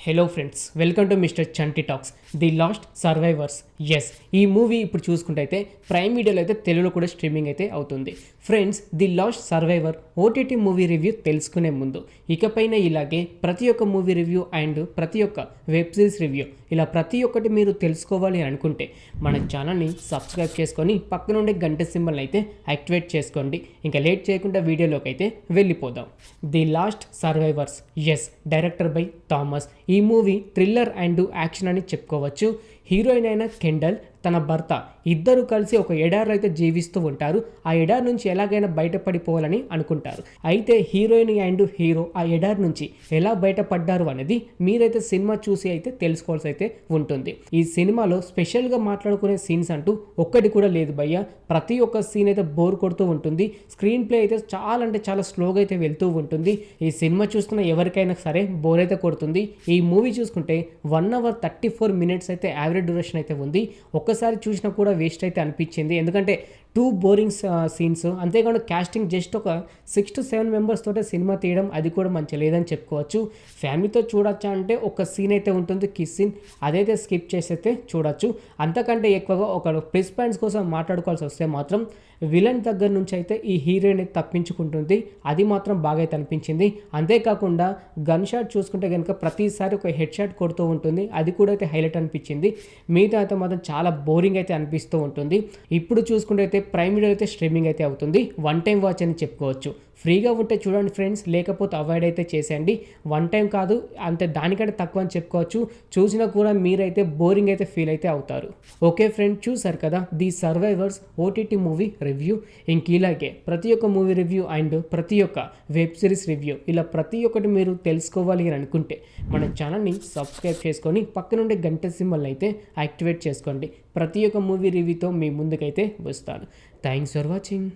Hello friends, welcome to mister Chanti talks. The last survivors. Yes, ఈ movie ఇప్పుడు చూసుకుంటే అయితే ప్రైమ్ వీడియోలో అయితే తెలుగులో కూడా స్ట్రీమింగ్ అయితే అవుతుంది. Friends, the last survivor OTT movie review తెలుసుకునే ముందు ఇకపైన ఇలాగే ప్రతి ఒక్క మూవీ రివ్యూ అండ్ ప్రతి ఒక్క వెబ్ సిరీస్ రివ్యూ ఇలా ప్రతి ఒక్కటి మీరు తెలుసుకోవాలి అనుకుంటే మన ఛానల్ని సబ్స్క్రైబ్ చేసుకొని పక్కనుండే గంట సింబల్ని అయితే యాక్టివేట్ చేసుకోండి. ఇంకా లేట్ చేయకుండా వీడియోలోకి అయితే వెళ్ళిపోదాం. The last survivors. Yes, director by Thomas. ఈ మూవీ థ్రిల్లర్ అండ్ యాక్షన్ అని చెప్పుకోవచ్చు. హీరోయిన్ అయిన కెండల్, తన భర్త ఇద్దరు కలిసి ఒక ఎడారిలో అయితే జీవిస్తూ ఉంటారు. ఆ ఎడారి నుంచి ఎలాగైనా బయటపడిపోవాలని అనుకుంటారు. అయితే హీరోయిన్ అండ్ హీరో ఆ ఎడారి నుంచి ఎలా బయటపడ్డారు అనేది మీరైతే సినిమా చూసి అయితే తెలుసుకోవాల్సి అయితే ఉంటుంది. ఈ సినిమాలో స్పెషల్గా మాట్లాడుకునే సీన్స్ అంటూ ఒక్కటి కూడా లేదు భయ్య. ప్రతి ఒక్క సీన్ అయితే బోర్ కొడుతూ ఉంటుంది. స్క్రీన్ ప్లే అయితే చాలా అంటే చాలా స్లోగా అయితే వెళ్తూ ఉంటుంది. ఈ సినిమా చూస్తున్న ఎవరికైనా సరే బోర్ అయితే కొడుతుంది. ఈ మూవీ చూసుకుంటే 1 hour 34 minutes అయితే యావరేజ్ డ్యూరేషన్ అయితే ఉంది. ఒక్కసారి చూసినా కూడా వేస్ట్ అయితే అనిపించింది. ఎందుకంటే 2 బోరింగ్ సీన్స్, అంతేకాకుండా క్యాస్టింగ్ జస్ట్ ఒక 6 to 7 members తోటే సినిమా తీయడం, అది కూడా మంచి లేదని చెప్పుకోవచ్చు. ఫ్యామిలీతో చూడొచ్చా అంటే ఒక సీన్ అయితే ఉంటుంది, కిస్ సీన్, అదైతే స్కిప్ చేసి అయితే చూడొచ్చు. అంతకంటే ఎక్కువగా ఒక ప్లస్ పాయింట్స్ కోసం మాట్లాడుకోవాల్సి వస్తే మాత్రం విలన్ దగ్గర నుంచి అయితే ఈ హీరోయిన్ అయితే తప్పించుకుంటుంది. అది మాత్రం బాగా అయితే అనిపించింది. అంతేకాకుండా గన్ షాట్ చూసుకుంటే కనుక ప్రతిసారి ఒక హెడ్ షాట్ కొడుతూ ఉంటుంది, అది కూడా అయితే హైలైట్ అనిపించింది. మిగతా అయితే మాత్రం చాలా బోరింగ్ అయితే అనిపిస్తూ ఉంటుంది. ఇప్పుడు చూసుకుంటే అయితే ప్రైమ్ వీడియో అయితే స్ట్రీమింగ్ అయితే అవుతుంది. వన్ టైం వాచ్ అని చెప్పుకోవచ్చు. ఫ్రీగా ఉంటే చూడండి ఫ్రెండ్స్, లేకపోతే అవాయిడ్ అయితే చేసేయండి. వన్ టైం కాదు, అంతే దానికంటే తక్కువ అని చెప్పుకోవచ్చు. చూసినా కూడా మీరైతే బోరింగ్ అయితే ఫీల్ అయితే అవుతారు. ఓకే ఫ్రెండ్, చూసారు కదా the survivors OTT movie review. ఇంక ఇలాగే ప్రతి ఒక్క మూవీ రివ్యూ అండ్ ప్రతి ఒక్క వెబ్ సిరీస్ రివ్యూ ఇలా ప్రతి ఒక్కటి మీరు తెలుసుకోవాలి అని అనుకుంటే మన ఛానల్ని సబ్స్క్రైబ్ చేసుకొని పక్కనుండే గంట సింబల్ని అయితే యాక్టివేట్ చేసుకోండి. ప్రతి ఒక్క మూవీ రివ్యూతో మీ ముందుకైతే వస్తాను. Thanks for watching.